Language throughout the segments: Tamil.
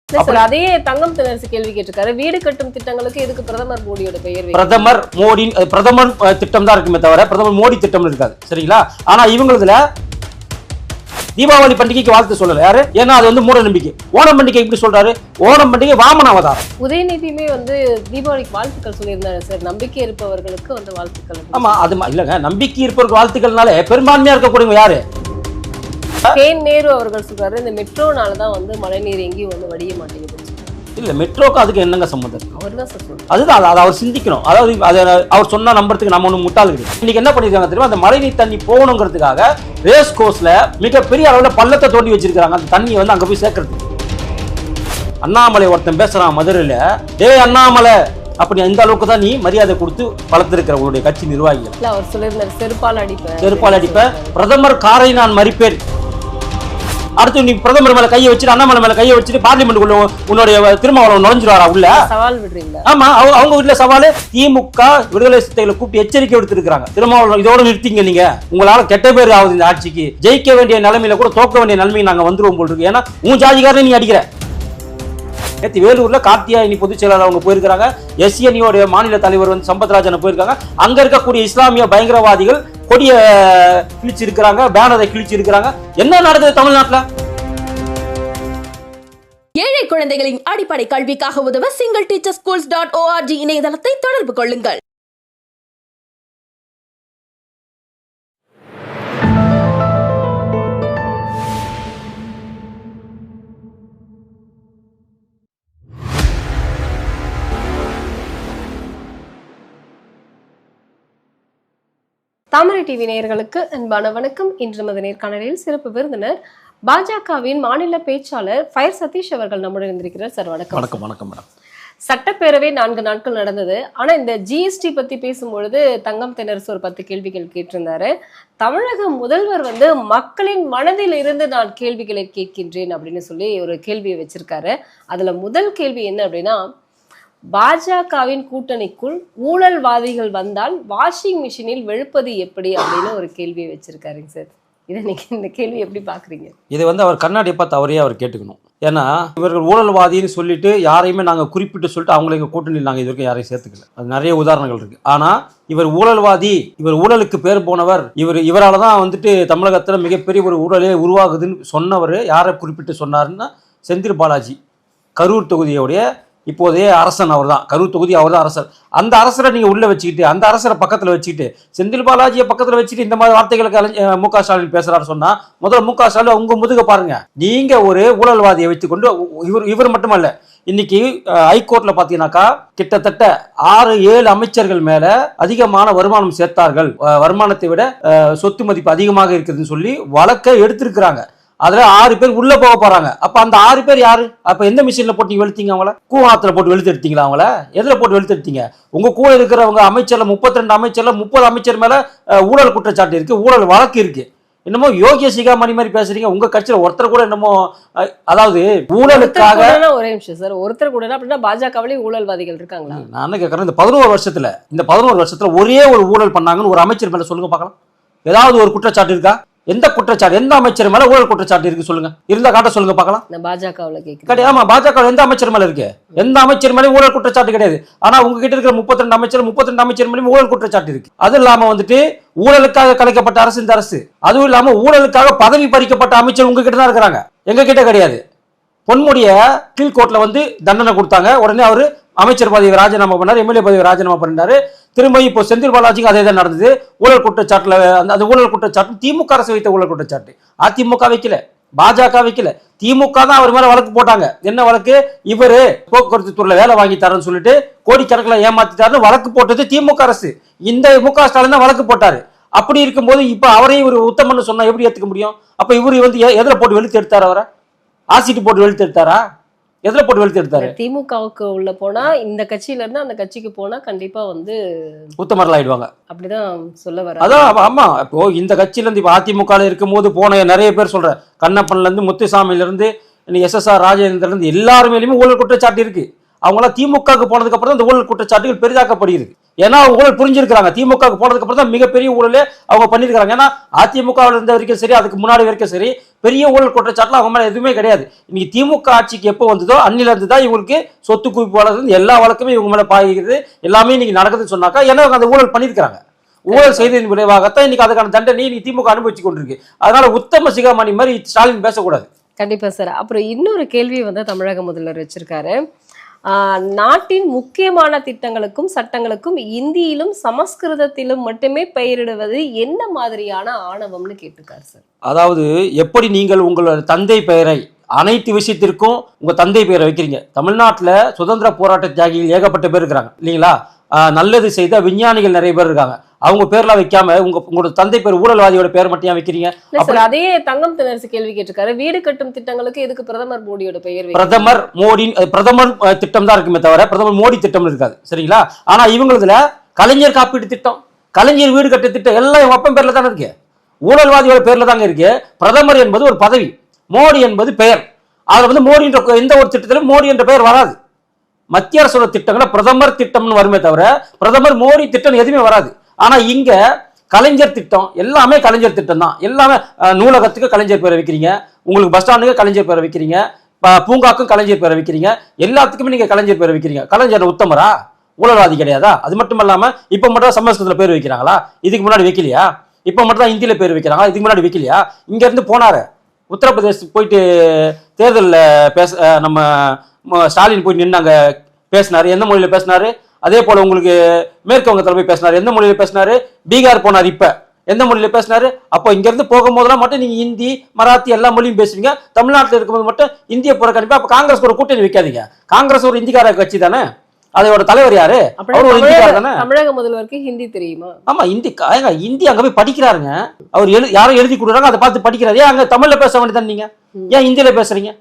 அதே தங்கம் தென்னரசு கேள்வி கேட்டிருக்காரு, வீடு கட்டும் திட்டங்களுக்கு எதுக்கு பிரதமர் மோடியோட பெயர்? பிரதமர் திட்டம் தான் இருக்குமே தவிர பிரதமர் மோடி திட்டம் இருக்காது. சரிங்களா? ஆனா இவங்களதுல தீபாவளி பண்டிகைக்கு வாழ்த்து சொல்லல யாரு, ஏன்னா அது வந்து மூட நம்பிக்கை. ஓணம் பண்டிகை எப்படி சொல்றாரு? ஓணம் பண்டிகை வாமன அவதாரம். உதயநிதியுமே வந்து தீபாவளிக்கு வாழ்த்துக்கள் சொல்லியிருந்தாரு சார், நம்பிக்கை இருப்பவர்களுக்கு வந்து வாழ்த்துக்கள். ஆமா, அது இல்லங்க, நம்பிக்கை இருப்பவர்கள் வாழ்த்துக்கள்னாலே பெரும்பான்மையா இருக்கக்கூடியவங்க யாரு? நேரு அவர்கள் சொல்றாரு, இந்த மெட்ரோனாலதான் வந்து மழைநீர் எங்கேயும் வந்து வடிய மாட்டேங்குது. இல்ல, மெட்ரோக்கு அதுக்கு என்னங்க சம்பந்தம்? அவர் தான் சார் சொல்றாரு. அதுதான், அதை அவர் சிந்திக்கணும். அதாவது அவர் சொன்னா நம்புறதுக்கு நம்ம ஒண்ணு முட்டாள் கிடையாது. இன்னைக்கு என்ன பண்ணிருக்காங்க தெரியுமா? அந்த மழைநீர் தண்ணி போகணுங்கிறதுக்காக ரேஸ் கோர்ஸ்ல மிகப்பெரிய அளவுல பள்ளத்தை தோண்டி வச்சிருக்காங்க, அந்த தண்ணியை வந்து அங்க போய் சேர்க்கறது. அண்ணாமலை ஒருத்தன் பேசுறான் மதுரையில, அண்ணாமலை அப்படி இந்த அளவுக்கு தான் நீ மரியாதை கொடுத்து வளர்த்திருக்கிற உங்களுடைய கட்சி நிர்வாகிகள். அவர் சொல்லியிருந்தாரு, செருப்பால் அடிப்பேன், பிரதமர் காரை நான் மறிப்பேன். அடுத்து நீ பிரதமர் மேல கையை வச்சுட்டு அண்ணாமலை மேல கையை வச்சுட்டு பார்லிமெண்ட்டுக்குள்ள உன்னுடைய திருமாவளவன் நுழைஞ்சிருவாரா உள்ள? சவால் விடுறீங்களா? ஆமா, அவங்க வீட்டுல சவாலு. திமுக விடுதலை சிறுத்தைகளை கூப்பிட்டு எச்சரிக்கை எடுத்திருக்காங்க, திருமாவளவன் இதோட நிறுத்திங்க, நீங்க உங்களால கெட்ட பேர் ஆகுது இந்த ஆட்சிக்கு, ஜெயிக்க வேண்டிய நிலைமையில கூட தோக்க வேண்டிய நிலைமையை நாங்க வந்துருவோம் போல் இருக்கு. ஏன்னா உன் ஜாதிகாரனை நீ அடிக்கிற. நேற்று வேலூர்ல கார்த்தியாயினி பொதுச் செயலாளர் அவங்க போயிருக்காங்க, எஸ்என்இயோட மாநில தலைவர் வந்து சம்பத்ராஜன் போயிருக்காங்க. அங்க இருக்கக்கூடிய இஸ்லாமிய பயங்கரவாதிகள் கொடிய கிழிச்சு இருக்கிறாங்க, பேனரை கிழிச்சு இருக்கிறாங்க. என்ன நடக்குது தமிழ்நாட்டுல? ஏழை குழந்தைகளின் அடிப்படை கல்விக்காக உதவ singleteacherschools.org இணையதளத்தை தொடர்பு கொள்ளுங்கள். தாமரை டிவி நேயர்களுக்கு அன்பான வணக்கம். இன்று நமது நேர்காணலில் சிறப்பு விருந்தினர் பாஜகவின் மாநில பேச்சாளர் ஃபயர் சதீஷ் அவர்கள் நம்முடன் இருந்திருக்கிறார். சார் வணக்கம். வணக்கம். வணக்கம் மேடம். சட்டப்பேரவை 4 நாட்கள் நடந்தது. ஆனா இந்த ஜிஎஸ்டி பத்தி பேசும்பொழுது தங்கம் தென்னரசு ஒரு 10 கேள்விகள் கேட்டிருந்தாரு. தமிழக முதல்வர் வந்து மக்களின் மனதில் இருந்து நான் கேள்விகளை கேட்கின்றேன் அப்படின்னு சொல்லி ஒரு கேள்வியை வச்சிருக்காரு. அதுல முதல் கேள்வி என்ன அப்படின்னா, பாஜகவின் கூட்டணிக்குள் ஊழல்வாதிகள் வந்தால் வாஷிங் மிஷினில் வெளுப்பது எப்படி அப்படின்னு ஒரு கேள்வியை வச்சிருக்காருங்க சார். இதை நீங்க இந்த கேள்வி எப்படி பாக்குறீங்க? இதை வந்து அவர் கண்ணாடியை பார்த்து அவரையே அவர் கேட்டுக்கணும். ஏன்னா இவர்கள் ஊழல்வாதின்னு சொல்லிட்டு யாரையுமே நாங்கள் குறிப்பிட்டு சொல்லிட்டு அவங்களை எங்கள் கூட்டணியில் நாங்கள் இது வரைக்கும் யாரையும் சேர்த்துக்கல. அது நிறைய உதாரணங்கள் இருக்கு. ஆனால் இவர் ஊழல்வாதி, இவர் ஊழலுக்கு பேர் போனவர், இவரால் தான் வந்துட்டு தமிழகத்தில் மிகப்பெரிய ஒரு ஊழலே உருவாகுதுன்னு சொன்னவர் யாரை குறிப்பிட்டு சொன்னாருன்னா செந்தில் பாலாஜி, கரூர் தொகுதியோடைய இப்போதைய அரசன் அவர் தான். கரூர் தொகுதி அவர் தான் அரசர். அந்த அரசரை நீங்க உள்ள வச்சுக்கிட்டு, அந்த அரசரை பக்கத்துல வச்சுக்கிட்டு, செந்தில் பாலாஜியை பக்கத்துல வச்சுட்டு இந்த மாதிரி வார்த்தைகளுக்கு மு.க. ஸ்டாலின் பேசுறாரு சொன்னா, முதல்ல மு.க. ஸ்டாலின் உங்க முதுக பாருங்க. நீங்க ஒரு ஊழல்வாதியை வைத்துக்கொண்டு இவர் மட்டுமல்ல, இன்னைக்கு ஹைகோர்ட்ல பாத்தீங்கன்னாக்கா கிட்டத்தட்ட 6-7 அமைச்சர்கள் மேல அதிகமான வருமானம் சேர்த்தார்கள், வருமானத்தை விட சொத்து மதிப்பு அதிகமாக இருக்குதுன்னு சொல்லி வழக்கை எடுத்திருக்கிறாங்க. அதுல 6 பேர் உள்ள போக போறாங்க. அப்ப அந்த 6 பேர் யாரு? அப்ப எந்த மிஷின்ல போட்டு வெளுத்தீங்க அவங்கள? கூவாத்துல போட்டு வெளுத்து எடுத்தீங்களா அவங்கள? எதுல போட்டு வெளுத்து எடுத்தீங்க? உங்க கூட இருக்கிறவங்க அமைச்சர்ல 32 அமைச்சர்ல 30 அமைச்சர் மேல ஊழல் குற்றச்சாட்டு இருக்கு, ஊழல் வழக்கு இருக்கு. என்னமோ யோகிய சிகாமணி மாதிரி பேசுறீங்க. உங்க கட்சியில ஒருத்தர் கூட என்னமோ, அதாவது ஊழலுக்காக ஒரே நிமிஷம் சார், ஒருத்தர் கூட அப்படின்னா பாஜகவிலேயே ஊழல்வாதிகள் இருக்காங்களா? நான் என்ன கேட்கறேன், இந்த 11 வருஷத்துல ஒரே ஒரு ஊழல் பண்ணாங்கன்னு ஒரு அமைச்சர் மேல சொல்லுங்க பார்க்கலாம். ஏதாவது ஒரு குற்றச்சாட்டு இருக்கா? எந்த குற்றச்சாட்டு, எந்த அமைச்சர் மேல ஊழல் குற்றச்சாட்டு இருக்கு சொல்லுங்க, இருந்தா காட்ட சொல்லுங்க பார்க்கலாம். பாஜகவுல கேட்க ஆமா, பாஜக எந்த அமைச்சர் மேல இருக்கு? எந்த அமைச்சர் மேலே ஊழல் குற்றச்சாட்டு கிடையாது. ஆனா உங்ககிட்ட இருக்கிற 32 அமைச்சர் மேலே ஊழல் குற்றச்சாட்டு இருக்கு. அது இல்லாம வந்துட்டு ஊழலுக்காக கலைக்கப்பட்ட அரசு இந்த அரசு. அதுவும் இல்லாம ஊழலுக்காக பதவி பறிக்கப்பட்ட அமைச்சர் உங்ககிட்ட தான் இருக்கிறாங்க, எங்க கிட்ட கிடையாது. பொன்முடிய கீழ்கோர்ட்ல வந்து தண்டனை கொடுத்தாங்க, உடனே அவரு அமைச்சர் பதவி ராஜினாமா பண்ணாரு, எம்எல்ஏ பதவி ராஜினாமா பண்ணாரு. திரும்ப இப்போ செந்தில் பாலாஜிக்கு அதே தான் நடந்தது. ஊழல் குற்றச்சாட்டுல அந்த ஊழல் குற்றச்சாட்டு திமுக அரசு வைத்த ஊழல் குற்றச்சாட்டு. அதிமுக வைக்கல, பாஜக வைக்கல, திமுக தான் அவர் மேல வழக்கு போட்டாங்க. என்ன வழக்கு? இவரு போக்குவரத்து துறையில வேலை வாங்கி தரேன்னு சொல்லிட்டு கோடிக்கணக்கில் ஏமாத்திட்டாருன்னு வழக்கு போட்டது திமுக அரசு. இந்த மு.க. ஸ்டாலின் தான் வழக்கு போட்டாரு. அப்படி இருக்கும்போது இப்ப அவரையும் ஒரு உத்தமன்னு சொன்னா எப்படி ஏத்துக்க முடியும்? அப்ப இவரு வந்து எதுல போட்டு வெளுத்து எடுத்தாரு? அவரை ஆசிட்டு போட்டு வெளுத்து எடுத்தாரா? எதுல போட்டு வெளுத்து எடுத்தாரு? திமுகவுக்கு உள்ள போனா, இந்த கட்சியில இருந்து அந்த கட்சிக்கு போனா கண்டிப்பா வந்து உத்தமர்கள் ஆயிடுவாங்க, அப்படிதான் சொல்ல வர. அதான் ஆமா. இப்போ இந்த கட்சியில இருந்து இப்ப அதிமுக இருக்கும் போது போன நிறைய பேர் சொல்ற, கண்ணப்பன்ல இருந்து முத்துசாமியில இருந்து SSR ராஜேந்திரன் இருந்து எல்லாருமேலுமே ஊழல் குற்றச்சாட்டு இருக்கு. அவங்களாம் திமுகவுக்கு போனதுக்கு அப்புறம் தான் இந்த ஊழல் குற்றச்சாட்டுகள் பெரிதாக்கப்படுகிறது. ஏன்னா அவங்க ஊழல் புரிஞ்சிருக்காங்க. திமுக போனதுக்கு அப்புறம் தான் மிகப்பெரிய ஊழலே அவங்க பண்ணிருக்காங்க. ஏன்னா அதிமுகவில் இருந்த வரைக்கும் சரி, அதுக்கு முன்னாடி வரைக்கும் சரி, பெரிய ஊழல் குற்றச்சாட்டுல அவங்க மேல எதுவுமே கிடையாது. இன்னைக்கு திமுக ஆட்சிக்கு எப்போ வந்ததோ அன்னில இருந்து தான் இவங்களுக்கு சொத்து குவிப்பு வழக்கு எல்லா வழக்குமே இவங்க மேல பாய்கிறது, எல்லாமே இன்னைக்கு நடக்குதுன்னு சொன்னாக்கா ஏன்னா அவங்க அந்த ஊழல் பண்ணிருக்காங்க. ஊழல் செய்ததின் விளைவாகத்தான் இன்னைக்கு அதுக்கான தண்டனை இன்னைக்கு திமுக அனுபவிச்சு கொண்டிருக்கு. அதனால உத்தம சிகாமணி மாதிரி ஸ்டாலின் பேசக்கூடாது. கண்டிப்பா சார். அப்புறம் இன்னொரு கேள்வி வந்து தமிழக முதல்வர் வச்சிருக்காரு. நாட்டின் முக்கியமான திட்டங்களுக்கும் சட்டங்களுக்கும் இந்தியிலும் சமஸ்கிருதத்திலும் மட்டுமே பெயரிடுவது என்ன மாதிரியான ஆணவம்னு கேட்டிருக்காரு சார். அதாவது எப்படி நீங்கள் உங்களோட தந்தை பெயரை அனைத்து விஷயத்திற்கும் உங்க தந்தை பெயரை வைக்கிறீங்க. தமிழ்நாட்டில் சுதந்திர போராட்ட தியாகிகள் ஏகப்பட்ட பேர் இருக்கிறாங்க இல்லைங்களா? நல்லது செய்த விஞ்ஞானிகள் நிறைய பேர் இருக்காங்க. அவங்க பேர்லாம் வைக்காம உங்களோட தந்தை பேர் ஊழல்வாதியோட பேர் மட்டும் வைக்கிறீங்க. அதே தங்கம் தென்னரசு கேள்வி கேட்டிருக்காரு. வீடு கட்டும் திட்டங்களுக்கு எதுக்கு பிரதமர் மோடியோட பெயர்? பிரதமர் மோடி பிரதமர் திட்டம் தான் இருக்குமே தவிர பிரதமர் மோடி திட்டம் இருக்காது சரிங்களா? ஆனா இவங்களதுல கலைஞர் காப்பீடு திட்டம், கலைஞர் வீடு கட்டு திட்டம் எல்லாம் இவங்க அப்பன் பேர்ல தானே இருக்கு. ஊழல்வாதியோட பேர்ல தாங்க இருக்கு. பிரதமர் என்பது ஒரு பதவி, மோடி என்பது பெயர். அதுல வந்து மோடி என்ற எந்த ஒரு திட்டத்திலும் மோடி என்ற பெயர் வராது. மத்திய அரசோட திட்டங்களை பிரதமர் திட்டம்னு வருமே தவிர பிரதமர் மோடி திட்டம் எதுவுமே வராது. ஆனா இங்க கலைஞர் திட்டம் எல்லாமே கலைஞர் திட்டம் தான். எல்லாமே நூலகத்துக்கு கலைஞர் பேரை வைக்கிறீங்க, உங்களுக்கு பஸ் ஸ்டாண்டுக்கு கலைஞர் பேரை வைக்கிறீங்க, பூங்காக்கும் கலைஞர் பேரை வைக்கிறீங்க, எல்லாத்துக்குமே நீங்க கலைஞர் பேரை வைக்கிறீங்க. கலைஞர் உத்தமரா? ஊழல்வாதி கிடையாதா? அது மட்டும் இல்லாம இப்ப மட்டும் சமஸ்கிருதத்துல பேர் வைக்கிறாங்களா? இதுக்கு முன்னாடி வைக்கலையா? இப்ப மட்டும் தான் ஹிந்தியில பேர் வைக்கிறாங்க, இதுக்கு முன்னாடி வைக்கலையா? இங்க இருந்து போனாரு உத்தரப்பிரதேசத்துக்கு போயிட்டு தேர்தலில் நம்ம ஸ்டாலின் போய் நின்று அங்கே பேசினாரு. எந்த மொழியில பேசினாரு? அதே போல உங்களுக்கு மேற்கு வங்கத்தில் போய் பேசினாரு. எந்த மொழியில பேசினாரு? பீகார் போனார். இப்ப எந்த மொழியில பேசினாரு? அப்போ இங்க இருந்து போகும்போதெல்லாம் மட்டும் நீங்க ஹிந்தி மராத்தி எல்லா மொழியும் பேசுவீங்க. தமிழ்நாட்டில் இருக்கும்போது மட்டும் இந்திய புறக்கணிப்பு. அப்ப காங்கிரஸ் ஒரு கூட்டணி வைக்காதீங்க. காங்கிரஸ் ஒரு இந்திக்கார கட்சி தானே, அதோட தலைவர் யாரு? தமிழக முதல்வருக்கு ஹிந்தி தெரியுமா? ஆமா, ஹிந்தி அங்க போய் படிக்கிறாருங்க. அவர் யாரும் எழுதி கொடுக்குறாங்க, அதை பார்த்து படிக்கிறாரு. ஏன் அங்க தமிழ்ல பேச வேண்டியதானே? நீங்க ஏன் ஹிந்தியில பேசுறீங்க?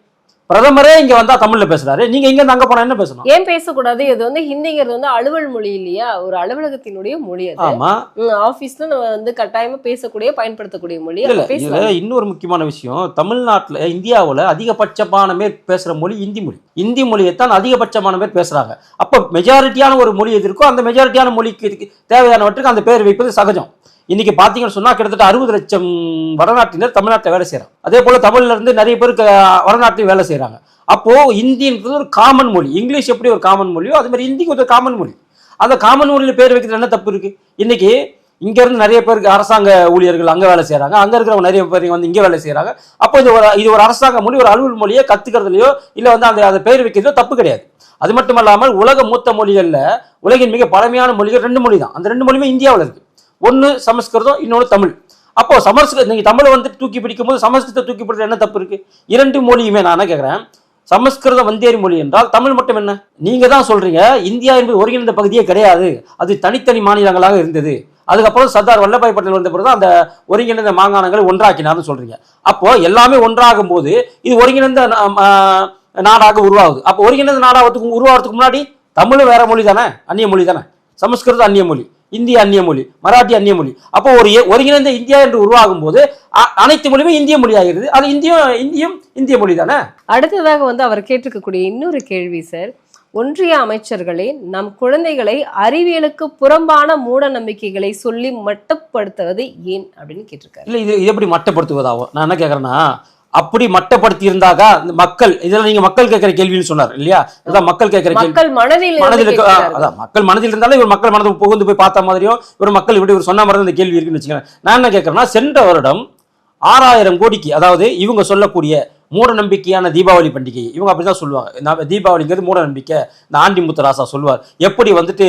பிரதமரே இங்க வந்தா தமிழ்ல பேசுறாரு, நீங்க இங்க இருந்து அங்க போனா என்ன பேசணும்? ஏன் பேசக்கூடாது? இது வந்து ஹிந்திங்கிறது வந்து அலுவல் மொழி இல்லையா? ஒரு அலுவலகத்தினுடைய மொழி. ஆமா, ஆபீஸ்ல வந்து கட்டாயமா பேசக்கூடிய பயன்படுத்தக்கூடிய மொழி. இன்னொரு முக்கியமான விஷயம், தமிழ்நாட்டுல இந்தியாவுல அதிகபட்சமான பேர் பேசுற மொழி இந்தி மொழி. இந்தி மொழியைத்தான் அதிகபட்சமான பேர் பேசுறாங்க. அப்ப மெஜாரிட்டியான ஒரு மொழி எது இருக்கோ அந்த மெஜாரிட்டியான மொழிக்கு தேவையானவற்றுக்கு அந்த பேர் வைப்பது சகஜம். இன்னைக்கு பாத்தீங்கன்னு சொன்னா கிட்டத்தட்ட 60 லட்சம் வடநாட்டினர் தமிழ்நாட்டில் வேலை செய்யறாங்க. அதே போல தமிழ்ல இருந்து நிறைய பேருக்கு வடநாட்டிலும் வேலை செய்யறாங்க. அப்போ இந்தின்றது ஒரு காமன் மொழி. இங்கிலீஷ் எப்படி ஒரு காமன் மொழியோ அது மாதிரி ஹிந்திக்கு ஒரு காமன் மொழி. அந்த காமன் மொழியில பேர் வைக்கிறது என்ன தப்பு இருக்கு? இன்னைக்கு இங்க இருந்து நிறைய பேருக்கு அரசாங்க ஊழியர்கள் அங்க வேலை செய்யறாங்க, அங்க இருக்கிறவங்க நிறைய பேர் வந்து இங்க வேலை செய்யறாங்க. அப்போ இது ஒரு அரசாங்க மொழி, ஒரு அலுவல் மொழியை கத்துக்கிறதுலயோ இல்ல வந்து அந்த பேர் வைக்கிறதோ தப்பு கிடையாது. அது மட்டும் இல்லாமல் உலக மூத்த மொழிகள்ல உலகின் மிக பழமையான மொழிகள் 2 மொழி தான். அந்த 2 மொழியுமே இந்தியாவில் இருக்கு. ஒன்னு சமஸ்கிருதம், இன்னொன்று தமிழ். அப்போ சமஸ்கிருதம் நீங்க தமிழை வந்து தூக்கி பிடிக்கும் போது சமஸ்கிருதத்தை தூக்கி பிடிச்ச என்ன தப்பு இருக்கு? 2 மொழியுமே நான் என்ன கேட்கிறேன், சமஸ்கிருதம் வந்தேரி மொழி என்றால் தமிழ் மட்டும் என்ன? நீங்க தான் சொல்றீங்க இந்தியா என்பது ஒருங்கிணைந்த பகுதியே கிடையாது, அது தனித்தனி மாநிலங்களாக இருந்தது. அதுக்கப்புறம் சர்தார் வல்லபாய் பட்டேல் வந்த பிறகு அந்த ஒருங்கிணைந்த மாகாணங்களை ஒன்றாக்கினார்னு சொல்றீங்க. அப்போ எல்லாமே ஒன்றாகும் போது இது ஒருங்கிணைந்த நாடாக உருவாகுது. அப்போ ஒருங்கிணைந்த நாடாக உருவாகிறதுக்கு முன்னாடி தமிழ் வேற மொழி தானே, அந்நிய மொழி தானே. சமஸ்கிருதம் அந்நிய மொழி, இந்திய அந்நிய மொழி, மராட்டி அந்நிய மொழி. அப்போ ஒருங்கிணைந்த இந்தியா என்று உருவாகும் போது அனைத்து மொழியுமே இந்திய மொழி ஆகிறது. அது இந்தியும் இந்திய மொழி தானே. அடுத்ததாக வந்து அவர் கேட்டிருக்கக்கூடிய இன்னொரு கேள்வி சார், ஒன்றிய அமைச்சர்களே நம் குழந்தைகளை அறிவியலுக்கு புறம்பான மூட நம்பிக்கைகளை சொல்லி மட்டப்படுத்துவது ஏன் அப்படின்னு கேட்டிருக்காரு. இல்ல இது எப்படி மட்டப்படுத்துவதாகும்? நான் என்ன கேட்கறேன்னா, அப்படி மட்டப்படுத்தி இருந்தாக மக்கள் இதெல்லாம் நீங்க மக்கள் கேட்கிற கேள்வின்னு சொன்னார் இல்லையா? அதான் மக்கள் கேட்கிற கேள்வி. மக்கள் மனதில் அதான் மக்கள் மனதில் இருந்தாலும் இவர் மக்கள் மனதில் புகுந்து போய் பார்த்த மாதிரியும் இவர் மக்கள் இப்படி இவர் சொன்ன மாதிரி இந்த கேள்வி இருக்குன்னு வச்சுக்கோங்க. நான் என்ன கேட்கறேன்னா, சென்ற வருடம் 6000 கோடிக்கு, அதாவது இவங்க சொல்லக்கூடிய மூட நம்பிக்கையான தீபாவளி பண்டிகை, இவங்க அப்படிதான் சொல்லுவாங்க. தீபாவளிங்கிறது மூட நம்பிக்கை. இந்த ஆண்டி முத்தராசா சொல்லுவார், எப்படி வந்துட்டு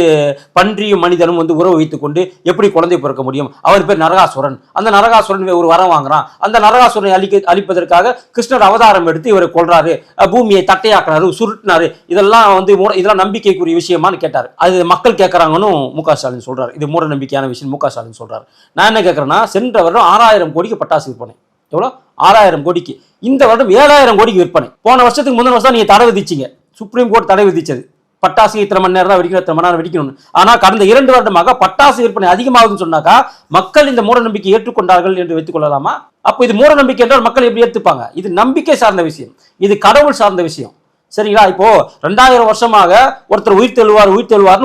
பன்றியும் மனிதனும் வந்து உறவு வைத்துக் கொண்டு எப்படி குழந்தை பிறக்க முடியும்? அவர் பேர் நரகாசுரன். அந்த நரகாசுரன் ஒரு வரம் வாங்குறான். அந்த நரகாசுரனை அழிப்பதற்காக கிருஷ்ணர் அவதாரம் எடுத்து இவரை கொல்றாரு, பூமியை தட்டையாக்குறாரு, சுருட்டினாரு. இதெல்லாம் நம்பிக்கைக்குரிய விஷயமானு கேட்டார். அது மக்கள் கேட்கறாங்கன்னு மு.க. ஸ்டாலின் சொல்றாரு. இது மூட நம்பிக்கையான விஷயம் மு.க. ஸ்டாலின் சொல்றாரு. நான் என்ன கேட்கறேன்னா, சென்ற வருடம் 6000 கோடிக்கு பட்டாசு விற்பனை. எவ்வளோ? 6000 கோடிக்கு. இந்த வருடம் 7000 கோடிக்கு விற்பனை. போன வருஷத்துக்கு முந்தின வருஷம் நீங்க தடை விதிச்சிங்க, சுப்ரீம் கோர்ட் தடை விதிச்சது. பட்டாசு இத்தனை மணி நேரம் தான் வெடிக்கணும், இத்தனை மணி நேரம் வெடிக்கணும். ஆனா கடந்த 2 வருடமாக பட்டாசு விற்பனை அதிகமாகுதுன்னு சொன்னாக்கா மக்கள் இந்த மூட நம்பிக்கை ஏற்றுக்கொண்டார்கள் என்று வைத்துக் கொள்ளலாமா? அப்போ இது மூட நம்பிக்கை என்றால் மக்கள் எப்படி ஏற்றுப்பாங்க? இது நம்பிக்கை சார்ந்த விஷயம், இது கடவுள் சார்ந்த விஷயம். சரிங்களா? இப்போ 2000 வருஷமாக ஒருத்தர் உயிர் தெழுவார்னு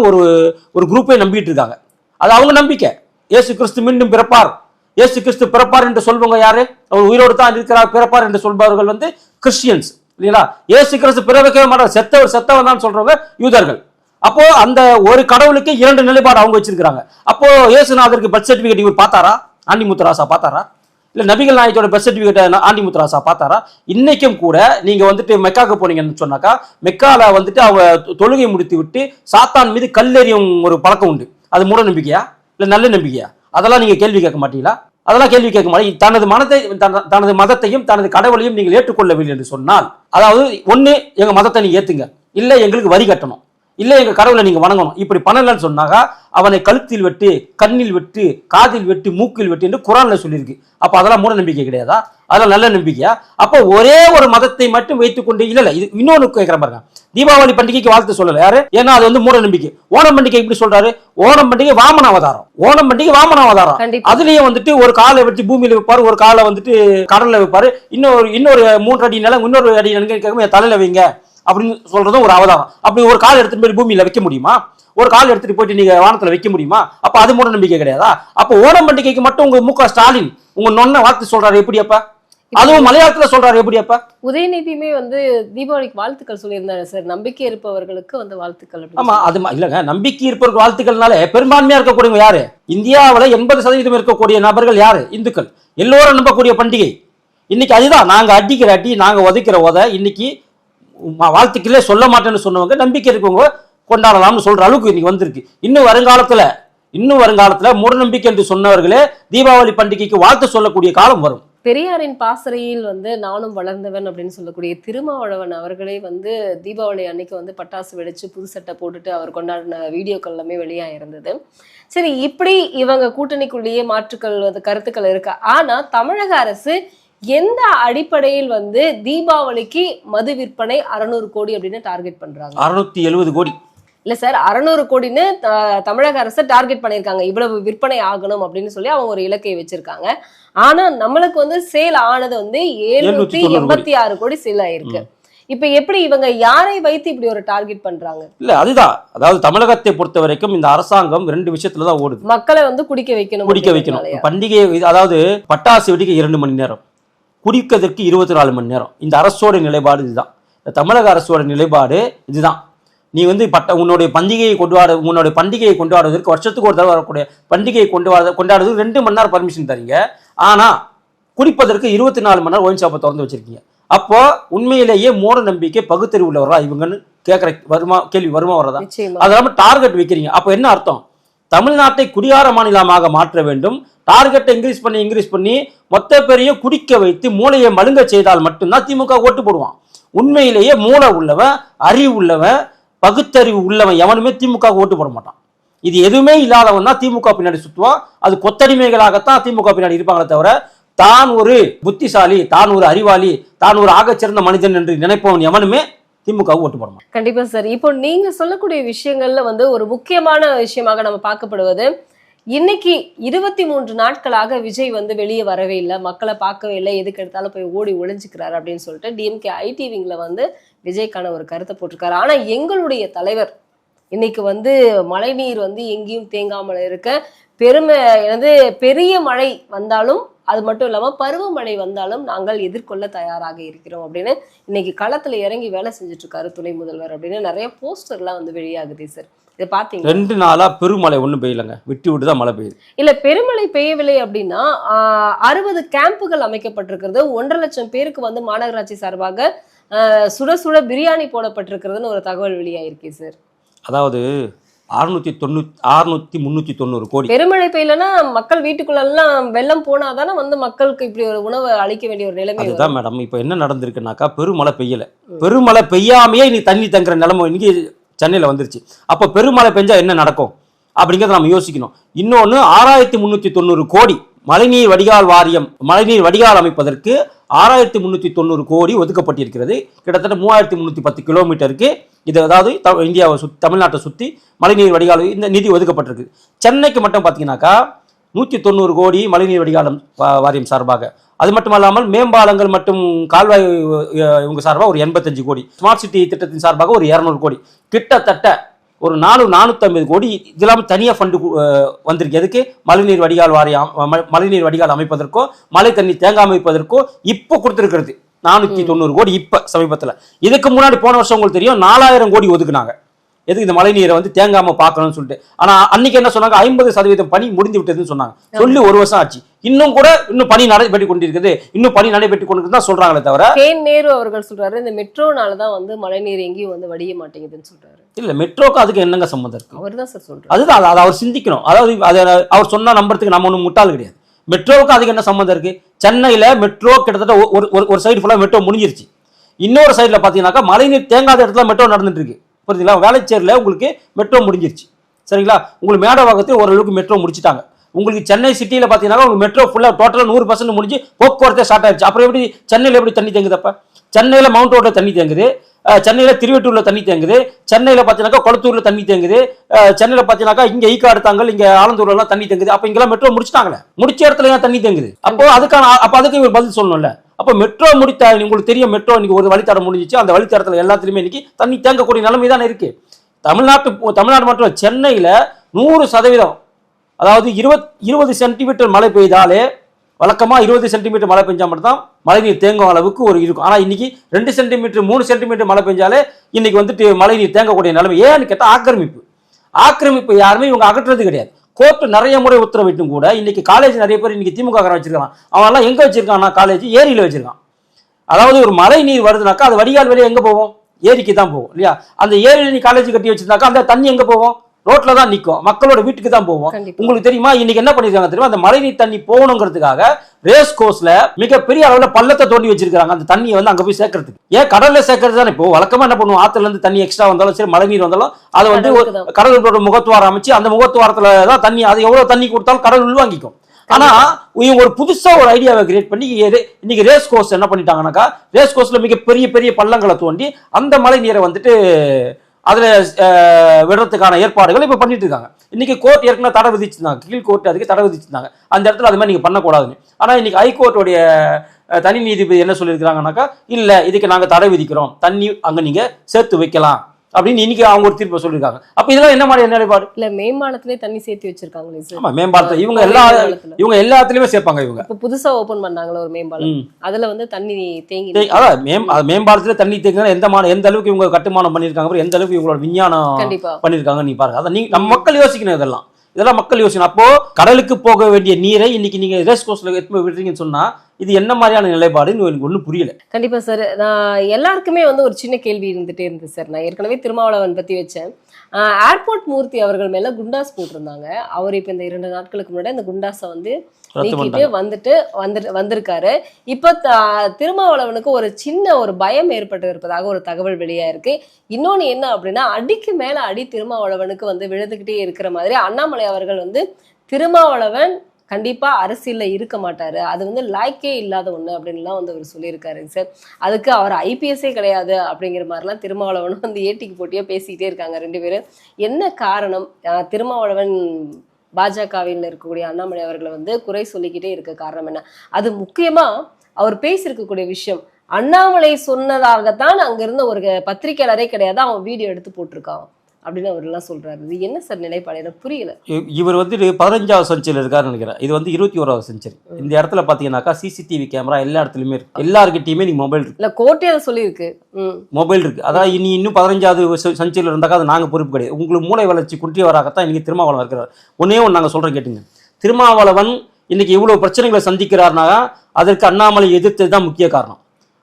ஒரு குரூப்பை நம்பிட்டு இருக்காங்க. அது அவங்க நம்பிக்கை. இயேசு கிறிஸ்து மீண்டும் பிறப்பார், இயேசு கிறிஸ்து பிறப்பார் என்று சொல்பவங்க யாரு? அவர் உயிரோடு தான் இருக்கிறார், பிறப்பார் என்று சொல்பவர்கள் வந்து கிறிஸ்டியன்ஸ் இல்லைங்களா? இயேசு கிறிஸ்து பிறக்கவே மாட்டார், செத்தவன் தான் சொல்றவங்க யூதர்கள். அப்போ அந்த ஒரு கடவுளுக்கு 2 நிலைப்பாடு அவங்க வச்சிருக்காங்க. அப்போ இயேசுநாதருக்கு பர்த் சர்டிபிகேட் இவர் பார்த்தாரா? ஆண்டி முத்துராசா பார்த்தாரா? இல்ல நபிகள் நாயகத்தோட பர்த் சர்டிபிகேட் ஆண்டி முத்துராசா பார்த்தாரா? இன்னைக்கும் கூட நீங்க வந்துட்டு மெக்காக்கு போனீங்கன்னு சொன்னாக்கா, மெக்கால வந்துட்டு அவங்க தொழுகை முடித்து விட்டு சாத்தான் மீது கல்லெறியும் ஒரு பழக்கம் உண்டு. அது மூட நம்பிக்கையா இல்ல நல்ல நம்பிக்கையா? அதெல்லாம் நீங்க கேள்வி கேட்க மாட்டீங்களா? அதெல்லாம் கேள்வி கேட்க மாட்டீங்க. தனது மதத்தையும் தனது கடவுளையும் நீங்கள் ஏற்றுக்கொள்ளவில்லை என்று சொன்னால், அதாவது ஒண்ணு எங்க மதத்தை நீங்க ஏத்துங்க, இல்ல எங்களுக்கு வரி கட்டணும், இல்ல எங்க கடவுளை நீங்க வணங்கணும். இப்படி பண்ணலன்னு சொன்னாங்க அவனை கழுத்தில் வெட்டு, கண்ணில் வெட்டு, காதில் வெட்டு, மூக்கில் வெட்டு என்று குரான்ல சொல்லியிருக்கு. அப்ப அதெல்லாம் மூட நம்பிக்கை கிடையாதா? அதெல்லாம் நல்ல நம்பிக்கையா? அப்ப ஒரே ஒரு மதத்தை மட்டும் வைத்துக் கொண்டு இல்ல இது இன்னொன்னு கேட்கிற பாருங்க. தீபாவளி பண்டிகைக்கு வாழ்த்து சொல்லல யாரு? ஏன்னா அது வந்து மூட நம்பிக்கை. ஓணம் பண்டிகை இப்படி சொல்றாரு, ஓணம் பண்டிகை வாமன அவதாரம், ஓணம் பண்டிகை வாமன அவதாரம். அதுலயும் வந்துட்டு ஒரு காலை வச்சு பூமியில வைப்பாரு, ஒரு காலை வந்துட்டு கடல்ல வைப்பாரு, இன்னொரு 3 அடி நிலம், இன்னொரு அடி நிலம் தலையில வைங்க அப்படின்னு சொல்றதும் ஒரு அவதாரம். அப்படி ஒரு கால் எடுத்துட்டு போய் பூமியில வைக்க முடியுமா? ஒரு கால் எடுத்துட்டு போயிட்டு நீங்க வானத்துல வைக்க முடியுமா? அப்ப அது மூட நம்பிக்கை கிடையாதா? அப்ப ஓணம் பண்டிகைக்கு மட்டும் உங்க மு.க. ஸ்டாலின் உங்க நொன்ன வாழ்த்து சொல்றாரு எப்படி அப்ப? அதுவும் மலையாளத்துல சொல்றாரு எப்படி அப்ப? உதயநிதியுமே வந்து தீபாவளிக்கு வாழ்த்துக்கள் சொல்லியிருந்தாரு சார். நம்பிக்கை இருப்பவர்களுக்கு வந்து வாழ்த்துக்கள். ஆமா, அது இல்லங்க, நம்பிக்கை இருப்பவர்கள் வாழ்த்துக்கள்னாலே பெரும்பான்மையா இருக்கக்கூடியவங்க யாரு? இந்தியாவில 80% இருக்கக்கூடிய நபர்கள் யாரு? இந்துக்கள். எல்லோரும் நம்பக்கூடிய பண்டிகை இன்னைக்கு அதுதான். நாங்க அடிக்கிற அடி, நாங்க உதைக்கிற உதை, இன்னைக்கு வாழ்த்துக்களே சொல்ல மாட்டேன்னு சொன்னவங்க நம்பிக்கை இருக்கவங்க கொண்டாடலாம்னு சொல்ற அளவுக்கு இன்னைக்கு வந்திருக்கு. இன்னும் வருங்காலத்துல மூடநம்பிக்கை என்று சொன்னவர்களே தீபாவளி பண்டிகைக்கு வாழ்த்து சொல்லக்கூடிய காலம் வரும். பெரியாரின் பாசறையில் வந்து நானும் வளர்ந்தவன் அப்படின்னு சொல்லக்கூடிய திருமாவளவன் அவர்களே வந்து தீபாவளி அன்னைக்கு வந்து பட்டாசு வெடிச்சு புது சட்டை போட்டுட்டு அவர் கொண்டாடின வீடியோக்கள் எல்லாமே வெளியா இருந்தது. சரி, இப்படி இவங்க கூட்டணிக்குள்ளேயே மாற்றுக்கள் கருத்துக்கள் இருக்கு. ஆனா தமிழக அரசு எந்த அடிப்படையில் வந்து தீபாவளிக்கு மது விற்பனை 600 கோடி அப்படின்னு டார்கெட் பண்றாங்க? 670 கோடி இல்ல சார், 600 கோடின்னு தமிழக அரசு டார்கெட் பண்ணிருக்காங்க. இவ்வளவு விற்பனை ஆகணும் அப்படின்னு சொல்லி அவங்க ஒரு இலக்கை வச்சிருக்காங்க. ஆனா நம்மளுக்கு வந்து சேல் ஆனது வந்து 786 கோடி சேல் ஆயிருக்கு. இப்ப எப்படி இவங்க யாரை வைத்து இப்படி ஒரு டார்கெட் பண்றாங்க? இல்ல அதுதான், அதாவது தமிழகத்தை பொறுத்த வரைக்கும் இந்த அரசாங்கம் 2 விஷயத்துலதான் ஓடுது. மக்களை வந்து குடிக்க வைக்கணும். பண்டிகை, அதாவது பட்டாசு வெடிக்க 2 மணி நேரம், குடிக்கிறதுக்கு 24 மணி நேரம். இந்த அரசோட நிலைப்பாடு இதுதான். தமிழக அரசோட நிலைப்பாடு இதுதான். நீ வந்து உன்னுடைய பண்டிகையை கொண்டாடுவதற்கு வருஷத்துக்கு ஒரு தடவை வரக்கூடிய பண்டிகையை கொண்டாடுறதுக்கு 2 மணி நேரம் பர்மிஷன் தரீங்க. ஆனா குடிப்பதற்கு 24 மணி நேரம் ஒயின் ஷாப்பை திறந்து வச்சிருக்கீங்க. அப்போ உண்மையிலேயே மூட நம்பிக்கை பகுத்தறிவு உள்ளவரா இவங்கன்னு கேட்கிற கேள்வி வருமா வர்றதா? அதெல்லாம டார்கெட் வைக்கிறீங்க. அப்போ என்ன அர்த்தம்? தமிழ்நாட்டை குடியார மாநிலமாக மாற்ற வேண்டும். டார்கெட்டை இன்க்ரீஸ் பண்ணி மொத்த பேரையும் குடிக்க வைத்து மூளையை மழுங்க செய்தால் மட்டும்தான் திமுக ஓட்டு போடுவான். உண்மையிலேயே மூளை உள்ளவன், அறிவு உள்ளவன், பகுத்தறிவு உள்ளவன் எவனுமே திமுக ஓட்டு போட மாட்டான். இது எதுவுமே இல்லாதவன் தான் திமுக பின்னாடி சுற்றுவான். அது கொத்தடிமைகளாகத்தான் திமுக பின்னாடி இருப்பாங்களே தவிர தான் ஒரு புத்திசாலி, தான் ஒரு அறிவாளி, தான் ஒரு ஆகச்சிறந்த மனிதன் என்று நினைப்பவன் எவனுமே திமுக ஓட்டு போட மாட்டான். கண்டிப்பா சார். இப்போ நீங்க சொல்லக்கூடிய விஷயங்கள்ல வந்து ஒரு முக்கியமான விஷயமாக நம்ம பார்க்கப்படுவது, இன்னைக்கு 23 நாட்களாக விஜய் வந்து வெளியே வரவே இல்லை, மக்களை பார்க்கவே இல்லை, எதுக்கு எடுத்தாலும் போய் ஓடி ஒளிஞ்சுக்கிறாரு அப்படின்னு சொல்லிட்டு டிஎம்கே ஐடி விங்ல வந்து விஜய்க்கான ஒரு கருத்தை போட்டிருக்காரு. ஆனா எங்களுடைய தலைவர் இன்னைக்கு வந்து மழைநீர் வந்து எங்கேயும் தேங்காமல் இருக்க, பெரிய மழை வந்தாலும் அது மட்டும் இல்லாம பருவமழை வந்தாலும் நாங்கள் எதிர்கொள்ள தயாராக இருக்கிறோம் அப்படின்னு இன்னைக்கு களத்துல இறங்கி வேலை செஞ்சுட்டு இருக்காரு துணை முதல்வர் அப்படின்னு நிறைய போஸ்டர்லாம் வந்து வெளியாகுது சார். இதை பாத்தீங்க? 2 நாளா பெருமழை ஒண்ணும் பெய்யலங்க, விட்டு தான் மழை பெய்யுது. இல்ல, பெருமழை பெய்யவில்லை அப்படின்னா 60 கேம்புகள் அமைக்கப்பட்டிருக்கிறது. 1.5 லட்சம் பேருக்கு வந்து மாநகராட்சி சார்பாக சுட சுட பிரியாணி போடப்பட்டிருக்கிறதுன்னு ஒரு தகவல் வெளியாயிருக்கு சார். அதாவது 390 கோடி. பெருமழை பெய்யலன்னா மக்கள் வீட்டுக்குள்ளெல்லாம் வெள்ளம் போனாதானே வந்து மக்களுக்கு இப்படி ஒரு உணவை அளிக்க வேண்டிய ஒரு நிலைமை. அதுதான் மேடம் இப்ப என்ன நடந்திருக்குனாக்கா, பெருமழை பெய்யல, பெருமழை பெய்யாமையே நீ தண்ணி தங்குற நிலைமை இன்னைக்கு சென்னையில வந்துருச்சு. அப்ப பெருமழை பெஞ்சா என்ன நடக்கும் அப்படிங்கிறத நம்ம யோசிக்கணும். இன்னொன்னு 6390 கோடி மழைநீர் வடிகால் வாரியம், மழைநீர் வடிகால் அமைப்பதற்கு 6390 கோடி ஒதுக்கப்பட்டிருக்கிறது. கிட்டத்தட்ட 3310 கிலோமீட்டருக்கு இது, அதாவது இந்தியாவை தமிழ்நாட்டை சுற்றி மழைநீர் வடிகால் இந்த நிதி ஒதுக்கப்பட்டிருக்கு. சென்னைக்கு மட்டும் பார்த்தீங்கன்னாக்கா 190 கோடி மழைநீர் வடிகாலம் வாரியம் சார்பாக. அது மட்டுமல்லாமல் மேம்பாலங்கள் மற்றும் கால்வாய் இவங்க சார்பாக ஒரு 85 கோடி, ஸ்மார்ட் சிட்டி திட்டத்தின் சார்பாக ஒரு 200 கோடி, கிட்டத்தட்ட ஒரு 450 கோடி இதெல்லாம் தனியாக ஃபண்டு வந்திருக்கு. எதுக்கு? மழைநீர் வடிகால் வாரியம், மழைநீர் வடிகால் அமைப்பதற்கோ மழை தண்ணி தேங்காமல் வைப்பதற்கோ இப்போ கொடுத்துருக்கிறது 490 கோடி இப்போ சமீபத்தில். இதுக்கு முன்னாடி போன வருஷம் உங்களுக்கு தெரியும் 4000 கோடி ஒதுக்குனாங்க. எதுக்கு? இந்த மழை நீரை வந்து தேங்காம பார்க்கணும்னு சொல்லிட்டு. ஆனா அன்னைக்கு என்ன சொன்னாங்க? 50% பணி முடிந்து விட்டதுன்னு சொன்னாங்க. சொல்லி ஒரு வருஷம் ஆச்சு, இன்னும் பணி நடைபெற்று கொண்டிருக்குது, இன்னும் பணி நடைபெற்று கொண்டிருக்கு தான் சொல்றாங்களே தவிர. நேரு அவர்கள் சொல்றாரு இந்த மெட்ரோனாலதான் வந்து மழை நீர் எங்கேயும் வந்து வடிய மாட்டேங்குதுன்னு சொல்றாரு. இல்ல, மெட்ரோக்கு அதுக்கு என்னங்க சம்மந்தம் இருக்கு? அவர் தான் சார் சொல்றாரு. அதுதான், அதை அவர் சிந்திக்கணும். அதாவது அவர் சொன்னா நம்புறதுக்கு நம்ம ஒன்றும் முட்டாள் கிடையாது. மெட்ரோவுக்கு அதுக்கு என்ன சம்மந்தம் இருக்கு? சென்னையில மெட்ரோ கிட்டத்தட்ட ஒரு சைடு ஃபுல்லா மெட்ரோ முடிஞ்சிருச்சு. இன்னொரு சைடுல பாத்தீங்கன்னாக்கா மழைநீர் தேங்காத இடத்துல மெட்ரோ நடந்துட்டு இருக்கு. புரியுதுங்களா? வேலைச்சேரியில் உங்களுக்கு மெட்ரோ முடிஞ்சிருச்சு. சரிங்களா? உங்களுக்கு மேடவாக்கத்தில் ஓரளவுக்கு மெட்ரோ முடிச்சிட்டாங்க. உங்களுக்கு சென்னை சிட்டியில் பார்த்தீங்கன்னா உங்களுக்கு மெட்ரோ ஃபுல்லாக டோட்டலாக 100% முடிஞ்சு போக்குவரத்தே ஸ்டார்ட் ஆயிடுச்சு. அப்புறம் எப்படி சென்னையில் எப்படி தண்ணி தேங்குதப்ப? சென்னையில் மவுண்ட் ரோட்டில் தண்ணி தேங்குது, சென்னையில் திருவெட்டூரில் தண்ணி தேங்குது, சென்னையில் பார்த்தீங்கன்னாக்கா கொளத்தூரில் தண்ணி தேங்குது, சென்னையில் பார்த்தீங்கன்னாக்கா இங்கே ஈக்காடு தாங்கல், இங்கே ஆலந்தூர்லாம் தண்ணி தேங்குது. அப்போ இங்கெல்லாம் மெட்ரோ முடிச்சிட்டாங்களே, முடிச்ச இடத்துல ஏன் தண்ணி தேங்குது? அப்போ அதுக்கு இவர் பதில் சொல்லணும்ல. அப்போ மெட்ரோ முடித்த உங்களுக்கு தெரியும், மெட்ரோ இன்னைக்கு ஒரு வழித்தடம் முடிஞ்சிச்சு. அந்த வழித்தடத்தில் எல்லாத்துலேயுமே இன்னைக்கு தண்ணி தேங்கக்கூடிய நிலைமை தானே இருக்கு. தமிழ்நாடு மட்டும் சென்னையில் 100%, அதாவது 20 சென்டிமீட்டர் மழை பெய்தாலே, வழக்கமாக 20 சென்டிமீட்டர் மழை பெஞ்சால் மட்டும்தான் மழைநீர் தேங்கும் அளவுக்கு ஒரு இருக்கும். ஆனால் இன்னைக்கு 2 சென்டிமீட்டர் 3 சென்டிமீட்டர் மழை பெஞ்சாலே இன்னைக்கு வந்துட்டு மழைநீர் தேங்கக்கூடிய நிலைமை. ஏன்னு கேட்டால் ஆக்கிரமிப்பு யாருமே இவங்க அகற்றுறது கிடையாது. கோர்ட்டு நிறைய முறை உத்தரவிட்டும் கூட இன்னைக்கு காலேஜ் நிறைய பேர் இன்னைக்கு திமுக வச்சிருக்கான். அவன் எங்க வச்சிருக்கான்னா காலேஜ் ஏரியில வச்சிருக்கான். அதாவது ஒரு மழை நீர் வருதுனாக்கா அது வடிகால் வெளியே எங்க போவோம்? ஏரிக்கு தான் போவோம் இல்லையா? அந்த ஏரியில நீ காலேஜ் கட்டி வச்சிருந்தாக்கா அந்த தண்ணி எங்க போவோம்? ரோட்ல தான் நிற்கும், மக்களோட வீட்டுக்கு தான் போவோம். உங்களுக்கு தெரியுமா இன்னைக்கு என்ன பண்ணிருக்காங்க தெரியுமா? அந்த மழைநீர் தண்ணி போகணுங்கிறதுக்காக ரேஸ் கோர்ஸ்ல மிகப்பெரிய அளவுல பள்ளத்தை தோண்டி வச்சிருக்காங்க அந்த தண்ணியை வந்து அங்க போய் சேர்க்கறதுக்கு. ஏன் கடல்ல சேர்க்கறது தானே. இப்போ வழக்கமா என்ன பண்ணுவோம்? ஆத்துல இருந்து தண்ணி எக்ஸ்ட்ரா வந்தாலும் சரி, மழை நீர் வந்தாலும் அதை வந்து கடலோட முகத்துவாரம் அமைச்சு அந்த முகத்துவாரத்துல தான் தண்ணி, அது எவ்வளவு தண்ணி கொடுத்தாலும் கடல் உள்வாங்கிக்கும். ஆனா இவங்க ஒரு புதுசா ஒரு ஐடியாவை கிரியேட் பண்ணி இன்னைக்கு ரேஸ் கோர்ஸ் என்ன பண்ணிட்டாங்கன்னாக்கா, ரேஸ் கோர்ஸ்ல மிக பெரிய பள்ளங்களை தோண்டி அந்த மழை நீரை வந்துட்டு அதுல விடுறதுக்கான ஏற்பாடுகள் இப்ப பண்ணிட்டு இருக்காங்க. இன்னைக்கு கோர்ட் ஏற்கனவே தடை விதிச்சிருந்தாங்க, கீழ் கோர்ட் அதுக்கு தடை விதிச்சிருந்தாங்க, அந்த இடத்துல அது மாதிரி நீங்க பண்ணக்கூடாதுன்னு. ஆனா இன்னைக்கு ஹைகோர்ட்டுடைய தனி நீதிபதி என்ன சொல்லியிருக்கிறாங்கன்னாக்கா, இல்ல இதுக்கு நாங்க தடை விதிக்கிறோம், தண்ணி அங்க நீங்க சேர்த்து வைக்கலாம் அப்படின்னு இன்னைக்கு அவங்க ஒரு தீர்ப்பு சொல்லியிருக்காங்க. அப்ப இதெல்லாம் என்ன மாதிரி நிலைப்பாடு? இல்ல மேம்பாலத்திலே தண்ணி சேர்த்து வச்சிருக்காங்களே சார். ஆமா, மேம்பாலத்தை இவங்க எல்லாத்துலயுமே சேர்ப்பாங்க. இவங்க இப்ப புதுசா ஓபன் பண்ணாங்களா ஒரு மேம்பாலம், அதுல வந்து தண்ணி தேங்கி, அதான் மேம்பாலத்துல தண்ணி தேங்கினா எந்த அளவுக்கு இவங்க கட்டுமானம் பண்ணிருக்காங்க, எந்த அளவுக்கு இவங்களோட விஞ்ஞானம் பண்ணிருக்காங்க நீ பாருங்க. அதான் நம்ம மக்கள் யோசிக்கணும். இதெல்லாம் மக்கள் யோசிக்கணும். அப்போ கடலுக்கு போக வேண்டிய நீரை இன்னைக்கு நீங்க ரேஸ் கோர்ஸ்ல எடுத்து விடுறீங்கன்னு சொன்னா இது என்ன மாதிரியான நிலைப்பாடுன்னு எனக்கு ஒன்றும் புரியல. கண்டிப்பா சார். நான் எல்லாருக்குமே வந்து ஒரு சின்ன கேள்வி இருந்துட்டே இருந்தது சார். நான் ஏற்கனவே திருமாவளவன் பத்தி வச்சேன். ஏர்போர்ட் மூர்த்தி அவர்கள் மேல குண்டாஸ் போட்டிருந்தாங்க. அவர் இப்ப இந்த 2 நாட்களுக்கு முன்னாடி இந்த குண்டாஸை வந்து நீக்கிட்டு வந்திருக்காரு. இப்ப திருமாவளவனுக்கு ஒரு சின்ன ஒரு பயம் ஏற்பட்டு இருப்பதாக ஒரு தகவல் வெளியா இருக்கு. இன்னொன்னு என்ன அப்படின்னா, அடிக்கு மேல அடி திருமாவளவனுக்கு வந்து விழுந்துகிட்டே இருக்கிற மாதிரி அண்ணாமலை அவர்கள் வந்து திருமாவளவன் கண்டிப்பா அரசியல்ல இருக்க மாட்டாரு, அது வந்து லாய்க்கே இல்லாத ஒண்ணு அப்படின்லாம் வந்து அவர் சொல்லியிருக்காரு சார். அதுக்கு அவர் ஐபிஎஸ்ஸே கிடையாது அப்படிங்கிற மாதிரிலாம் திருமாவளவன் வந்து ஏட்டிக்கு போட்டியா பேசிக்கிட்டே இருக்காங்க 2 பேரும். என்ன காரணம்? திருமாவளவன் பாஜகவில் இருக்கக்கூடிய அண்ணாமலை அவர்களை வந்து குறை சொல்லிக்கிட்டே இருக்க காரணம் என்ன? அது முக்கியமா அவர் பேசியிருக்கக்கூடிய விஷயம், அண்ணாமலை சொன்னதாகத்தான் அங்க இருந்த ஒரு பத்திரிகையாளரே கிடையாது, அவன் வீடியோ எடுத்து போட்டிருக்கான் அப்படின்னு அவர் எல்லாம் சொல்றாரு. இது என்ன சார் நிலைப்பாடு? எனக்கு புரியல. இவர் வந்து 15வது செஞ்சுரியில் இருக்காருன்னு நினைக்கிறேன். இது வந்து 21வது செஞ்சுரி. இந்த இடத்துல பாத்தீங்கன்னாக்கா சிசிடிவி கேமரா எல்லா இடத்துலயுமே இருக்கு. எல்லாருக்கிட்டையுமே நீங்க மொபைல் இருக்கு. இல்ல கோர்ட்டே அதை சொல்லியிருக்கு, மொபைல் இருக்கு. அதாவது இன்னும் 15வது செஞ்சுரியில் இருந்தாக்கா அது நாங்க பொறுப்பு கிடையாது. உங்களுக்கு மூளை வளர்ச்சி குன்றியவராகத்தான் இன்னைக்கு திருமாவளவன் இருக்கிறார். ஒன்னே ஒன்று நாங்க சொல்றோம் கேட்டுங்க. திருமாவளவன் இன்னைக்கு இவ்வளவு பிரச்சனைகளை சந்திக்கிறார்னா அதற்கு அண்ணாமலை எதிர்த்தது தான் முக்கிய காரணம்.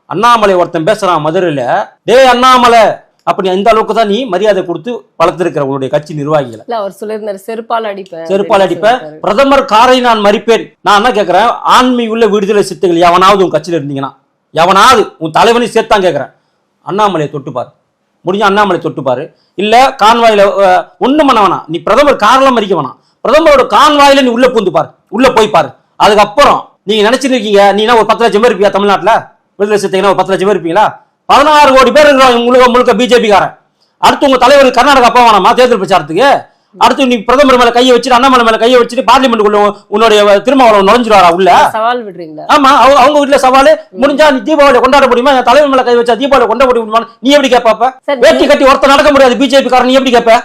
அண்ணாமலை ஒருத்தன் பேசுறான் மதுரையில, டே அண்ணாமலை அப்படி அந்த அளவுக்கு தான் நீ மரியாதை கொடுத்து வளர்த்திருக்கிற உங்களுடைய கட்சி நிர்வாகிகளை. அவர் சொல்லியிருந்தாரு செருப்பால் அடிப்பேன், பிரதமர் காரை நான் மறிப்பேன். நான் என்ன கேட்கிறேன், ஆன்மீக உள்ள விடுதலை சித்துகள் எவனாவது உன் கட்சியில இருந்தீங்கன்னா, எவனாவது உன் தலைவனை சேர்த்தான் கேட்கிறேன், அண்ணாமலையை தொட்டுப்பாரு, முடிஞ்ச அண்ணாமலை தொட்டுப்பாரு. இல்ல கான்வாயில ஒண்ணும் பண்ண வேணாம், நீ பிரதமர் காரெல்லாம் மறிக்க வேணாம், பிரதமரோட கான்வாயில நீ உள்ள பூந்து பாரு, உள்ள போய் பாரு. அதுக்கப்புறம் நீங்க நினைச்சிட்டு இருக்கீங்க நீனா ஒரு 10 லட்சம் பேர் இருப்பியா தமிழ்நாட்டுல? விடுதலை சிறுத்தைகள் ஒரு 10 லட்சம் பேர் இருப்பீங்களா? 16 கோடி பேர் இருக்கிறாங்க முழுக்க பிஜேபி காரன். அடுத்து உங்க தலைவர் கர்நாடகா போவானாமா தேர்தல் பிரச்சாரத்துக்கு? அடுத்து நீ பிரதமர் மேல கையை வச்சுட்டு அண்ணாமலை மேல கையை வச்சுட்டு பார்லிமெண்ட்டுக்குள்ள உன்னுடைய திருமாவளவன் நுழைஞ்சிருவாரா உள்ள? சவால் விடுறீங்களா? ஆமா, அவங்க வீட்டுல சவாலு முடிஞ்சா நீ தீபாவளி கொண்டாட முடியுமா? என் தலைவர் மேல கை வச்சா தீபாவளி கொண்டாட முடியுமா? நீ எப்படி கேட்பாப்ப? வேட்டி கட்டி ஒருத்தர் நடக்க முடியாது பிஜேபி காரன், நீ எப்படி கேட்ப?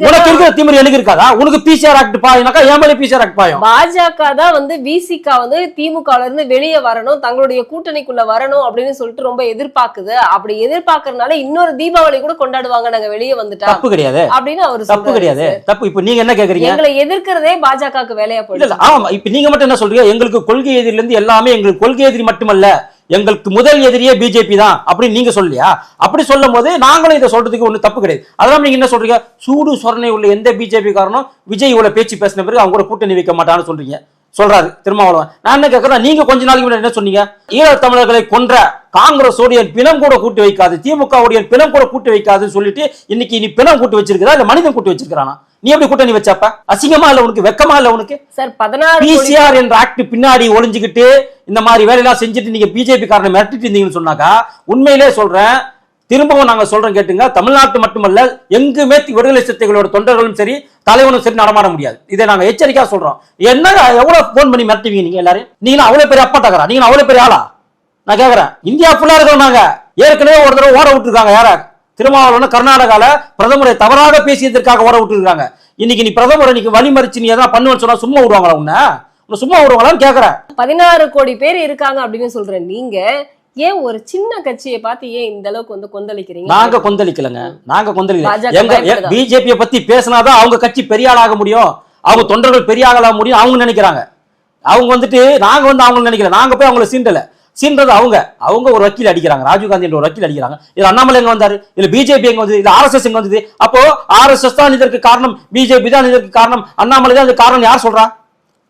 உனக்கு இருக்கிற திமிரு எனக்கு இருக்காதா? உனக்கு பிசிஆர் ஆக்ட் பாயினாக்கா ஏமாலே பிசிஆர் ஆக்ட் பாயும். பாஜக தான் வந்து விசிகா வந்து திமுகல இருந்து வெளியே வரணும், தங்களுடைய கூட்டணிக்குள்ள வரணும் அப்படின்னு சொல்லிட்டு ரொம்ப எதிர்பார்க்குது. அப்படி எதிர்பார்க்கறதுனால இன்னொரு தீபாவளி கூட கொண்டாடுவாங்க நாங்க வெளியே வந்துட்டா. தப்பு கிடையாது அப்படின்னு அவரு தப்பு கிடையாது. தப்பு. இப்ப நீங்க என்ன கேக்குறீங்க? எங்களை எதிர்க்கிறதே பாஜகவுக்கு வேலையா போயிடுது. ஆமா, இப்ப நீங்க மட்டும் என்ன சொல்றீங்க? எங்களுக்கு கொள்கை எதிரில இருந்து எல்லாமே எங்களுக்கு கொள்கை எதிரி மட்டுமல்ல, எங்களுக்கு முதல் எதிரியே பிஜேபி தான் அப்படின்னு நீங்க சொல்லியா? அப்படி சொல்லும் போது நாங்களும் இதை சொல்றதுக்கு ஒண்ணு தப்பு கிடையாது. அதெல்லாம் நீங்க என்ன சொல்றீங்க? சூடு சொரணை உள்ள எந்த பிஜேபி காரணம் விஜய் இவ்வளவு பேச்சு பேசின பிறகு அவங்க கூட கூட்டணி வைக்க மாட்டான்னு சொல்றீங்க, சொல்றாரு திருமாவளவன். நான் என்ன கேட்கறேன், நீங்க கொஞ்ச நாளைக்கு முன்னாடி என்ன சொன்னீங்க? ஈழத் தமிழர்களை கொன்ற காங்கிரஸ் உடைய பிணம் கூட கூட்டு வைக்காது, திமுக உடைய பிணம் கூட கூட்டு வைக்காதுன்னு சொல்லிட்டு இன்னைக்கு நீ பிணம் கூட்டு வச்சிருக்கிறா இல்ல மனிதன் கூட்டு வச்சிருக்கானா? நீ எப்படி கூட்டணி வச்சப்ப? அசிங்கமா இல்ல உனக்கு? வெக்கமா இல்ல உனக்கு? சார் 16 பிசிஆர் என்ற ஆக்ட் பின்னாடி ஒளிஞ்சுக்கிட்டு இந்த மாதிரி வேலையெல்லாம் செஞ்சுட்டு நீங்க பிஜேபி காரனை மிரட்டிட்டு இருந்தீங்கன்னு சொன்னாக்கா, உண்மையிலே சொல்றேன், திரும்பவும் நாங்க சொல்றோம் கேட்டுங்க, தமிழ்நாட்டு மட்டுமல்ல எங்குமே விடுதலை சிறுத்தைகளோட தொண்டர்களும் சரி தலைவனும் சரி நடமாட முடியாது. இதை நாங்க எச்சரிக்கையா சொல்றோம். என்ன எவ்வளவு போன் பண்ணி மிரட்டுவீங்க நீங்க எல்லாரும்? நீங்க அவ்வளவு பெரிய அப்பா தகரா? நீங்க அவ்வளவு பெரிய ஆளா? நான் கேக்குறேன். இந்தியா ஃபுல்லா இருக்கிறோம் நாங்க. ஏற்கனவே ஒரு தடவை ஓட விட்டுருக்காங்க. யார? திருமாவளவன் கர்நாடகால பிரதமரை தவறாக பேசியதற்காக ஓட விட்டுருக்காங்க. இன்னைக்கு நீ பிரதமர் இன்னைக்கு வழிமறிச்சு நீ எதாவது பண்ணுவேன்னு சொன்னா சும்மா விடுவாங்களா? உன்ன சும்மா விடுவாங்களான்னு கேக்குறேன். 16 கோடி பேர் இருக்காங்க அப்படின்னு சொல்றேன். நீங்க ஏன் ஒரு சின்ன கட்சியை பார்த்து ஏன் இந்த அளவுக்கு வந்து கொந்தளிக்கிறீங்க? நாங்க கொந்தளிக்கலங்க, நாங்க கொந்தளிக்கல. எங்க பிஜேபியை பத்தி பேசினாதான் அவங்க கட்சி பெரிய ஆளாக முடியும், அவங்க தொண்டர்கள் பெரிய ஆளாக முடியும் அவங்க நினைக்கிறாங்க. அவங்க வந்துட்டு நாங்க வந்து அவங்க நினைக்கல, நாங்க போய் அவங்களை சீன்றது அவங்க ஒரு வக்கீல் அடிக்கிறாங்க, ராஜீவ் காந்தி என்ற ஒரு வக்கீல் அடிக்கிறாங்க. இதுல அண்ணாமலை எங்க வந்தாரு? இல்ல பிஜேபி எங்க வந்தது? இல்ல ஆர்எஸ்எஸ் எங்க வந்தது? அப்போ ஆர்எஸ்எஸ் தான் இதற்கு காரணம், பிஜேபி தான் இதற்கு காரணம், அண்ணாமலை தான் இதுக்கு காரணம் யார் சொல்றா?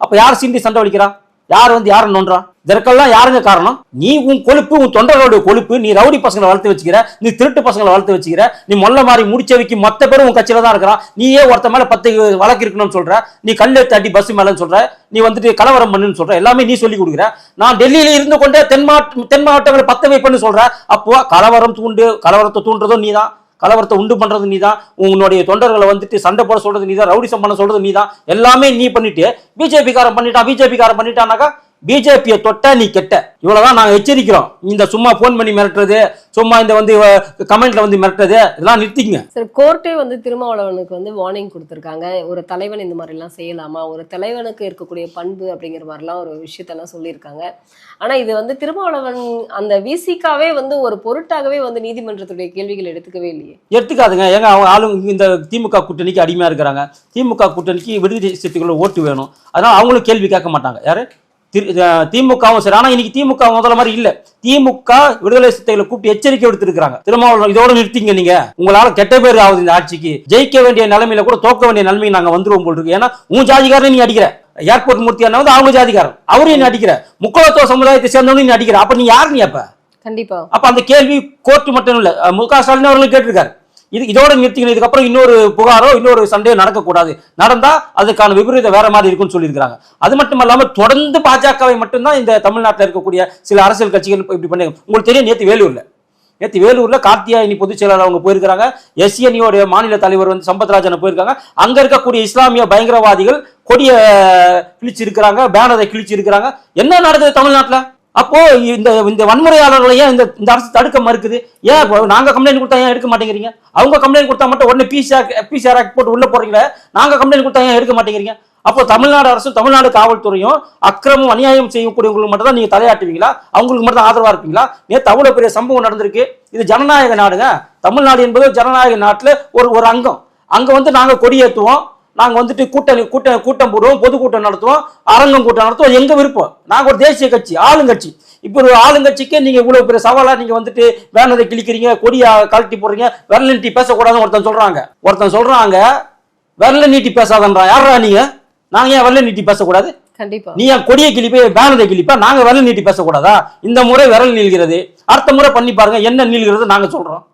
அப்ப யார் சீண்டி சண்டை வலிக்கிறா? யார் வந்து யாரு நோன்றா? இதற்கெல்லாம் யாருங்க காரணம்? நீ உன் கொழுப்பு, உன் தொண்டர்களுடைய கொழுப்பு, நீ ரவுடி பசங்களை வளர்த்து வச்சுக்கிற, நீ திருட்டு பசங்களை வளர்த்து வச்சுக்கிற, நீ மொல்ல மாதிரி முடிச்சவைக்கு மொத்த பேரும் உன் கட்சியில தான் இருக்கிறான். நீயே ஒருத்த மேல 10 வழக்கு இருக்கணும்னு சொல்ற, நீ கல்லு தட்டி பஸ் மேலன்னு சொல்ற, நீ வந்துட்டு கலவரம் பண்ணுன்னு சொல்ற, எல்லாமே நீ சொல்லி கொடுக்குற. நான் டெல்லியில இருந்து கொண்டே தென் மாவட்டங்களை 10 வைப்பேன்னு சொல்ற. அப்போ கலவரத்தை தூண்டுறதும் நீதான், கலவரத்தை உண்டு பண்றது நீதான், உன்னுடைய தொண்டர்களை வந்துட்டு சண்டை போட சொல்றது நீதான், ரவுடிசம் பண்ண சொல்றது நீதான், எல்லாமே நீ பண்ணிட்டு பிஜேபி காரன் பண்ணிட்டானாக்கா பிஜேபியை தொட்ட நீ கெட்ட. இவ்வளவுதான் நாங்க எச்சரிக்கிறோம். இந்த சும்மா போன் பண்ணி மிரட்டுறது, சும்மா இந்த வந்து கமெண்ட்ல வந்து மிரட்டுறது இதெல்லாம் நிறுத்திங்க. சார், கோர்ட்டே வந்து திருமாவளவனுக்கு வந்து வார்னிங் கொடுத்திருக்காங்க. ஒரு தலைவன் இந்த மாதிரி எல்லாம் செய்யலாமா, ஒரு தலைவனுக்கு இருக்கக்கூடிய பண்பு அப்படிங்கிற மாதிரிலாம் ஒரு விஷயத்தெல்லாம் சொல்லியிருக்காங்க. ஆனா இது வந்து திருமாவளவன் அந்த விசிகாவே வந்து ஒரு பொருட்டாகவே வந்து நீதிமன்றத்துடைய கேள்விகள் எடுத்துக்கவே இல்லையே. எடுத்துக்காதுங்க. ஏங்க அவங்க ஆளுங்க இந்த திமுக கூட்டணிக்கு அடிமையா இருக்கிறாங்க. திமுக கூட்டணிக்கு விடுதலை சிறுத்தைகளோட ஓட்டு வேணும், அதனால அவங்களும் கேள்வி கேட்க மாட்டாங்க. யாரு? திமுகவும் சரி. ஆனா இன்னைக்கு திமுக முதல்ல மாதிரி இல்ல. திமுக விடுதலை சிறுத்தைகளை கூப்பிட்டு எச்சரிக்கை எடுத்திருக்காங்க. திருமாவளவன் இதோட நிறுத்திங்க, நீங்க உங்களால கெட்ட பேர் ஆகுது இந்த ஆட்சிக்கு, ஜெயிக்க வேண்டிய நிலைமையில கூட தோக்க வேண்டிய நிலைமைக்கு நாங்க வந்துருவோம் போல் இருக்கு. ஏன்னா உன் ஜாதிகாரன் நீ அடிக்கிற, ஏர்போர்ட் மூர்த்தி அண்ணா வந்து அவங்க ஜாதிகாரன், அவரையும் நீ அடிக்கிற, முக்குளத்துவ சமுதாயத்தை சேர்ந்தவனு நீ அடிக்கிற. அப்ப நீ யாரு? நீ கண்டிப்பா அப்ப அந்த கேள்வி கோர்ட் மட்டும் இல்ல, முக ஸ்டாலின் அவர்களும் கேட்டிருக்காரு. இதோட நிறுத்திக்கணும், இதுக்கப்புறம் இன்னொரு புகாரோ இன்னொரு சண்டையோ நடக்கக்கூடாது, நடந்தா அதுக்கான விபரீதம் வேற மாதிரி இருக்குன்னு சொல்லியிருக்காங்க. அது மட்டும் இல்லாம தொடர்ந்து பாஜகவை மட்டும்தான் இந்த தமிழ்நாட்டில் இருக்கக்கூடிய சில அரசியல் கட்சிகள் இப்படி பண்ணி. உங்களுக்கு தெரியும், நேற்று வேலூர்ல கார்த்தியாயினி பொதுச் செயலாளர் அவங்க போயிருக்காங்க, எஸ்என்இயோட மாநில தலைவர் வந்து சம்பத்ராஜன் போயிருக்காங்க. அங்க இருக்கக்கூடிய இஸ்லாமிய பயங்கரவாதிகள் கொடிய கிழிச்சு இருக்கிறாங்க, பேனரை கிழிச்சு இருக்கிறாங்க. என்ன நடக்குது தமிழ்நாட்டில்? அப்போ இந்த வன்முறையாளர்களை ஏன் இந்த அரசு தடுக்க மறுக்குது? ஏன் நாங்க கம்ப்ளைண்ட் கொடுத்தா ஏன் எடுக்க மாட்டேங்கிறீங்க? அவங்க கம்ப்ளைண்ட் கொடுத்தா மட்டும் உடனே பிசிஆர் ஆக்ட் போட்டு உள்ள போறீங்களா? நாங்க கம்ப்ளைண்ட் கொடுத்தா ஏன் எடுக்க மாட்டேங்கிறீங்க? அப்போ தமிழ்நாடு அரசும் தமிழ்நாடு காவல்துறையும் அக்கிரமம் அநியாயம் செய்யக்கூடியவங்களுக்கு மட்டும் தான் நீங்க தலையாட்டுவீங்களா? அவங்களுக்கு மட்டும் தான் ஆதரவா இருப்பீங்களா? நேற்று அவ்வளவு பெரிய சம்பவம் நடந்திருக்கு. இது ஜனநாயக நாடுங்க. தமிழ்நாடு என்பது ஜனநாயக நாட்டுல ஒரு அங்கம். அங்க வந்து நாங்க கொடியேற்றுவோம், நாங்க வந்துட்டு கூட்டம் போடுவோம், பொதுக்கூட்டம் நடத்துவோம், அரங்கம் கூட்டம் நடத்துவோம், எங்க விருப்பம். நாங்க ஒரு தேசிய கட்சி, ஆளுங்கட்சி. இப்ப ஒரு ஆளுங்கட்சிக்கு நீங்க இவ்வளவு பெரிய சவாலா நீங்க வந்துட்டு பேனரை கிழிக்கிறீங்க, கொடியா கழட்டி போடுறீங்க, விரல நீட்டி பேசக்கூடாதுன்னு ஒருத்தன் சொல்றாங்க விரல நீட்டி பேசாதன்றான். யாரா நீங்க? நாங்க ஏன் விரல நீட்டி பேசக்கூடாது? கண்டிப்பா. நீ ஏன் கொடியை கிழிப்ப, பேனரை கிழிப்பா, நாங்க விரல நீட்டி பேசக்கூடாதா? இந்த முறை விரல் நீள்கிறது, அடுத்த முறை பண்ணி பாருங்க என்ன நீள்கிறது நாங்க சொல்றோம்.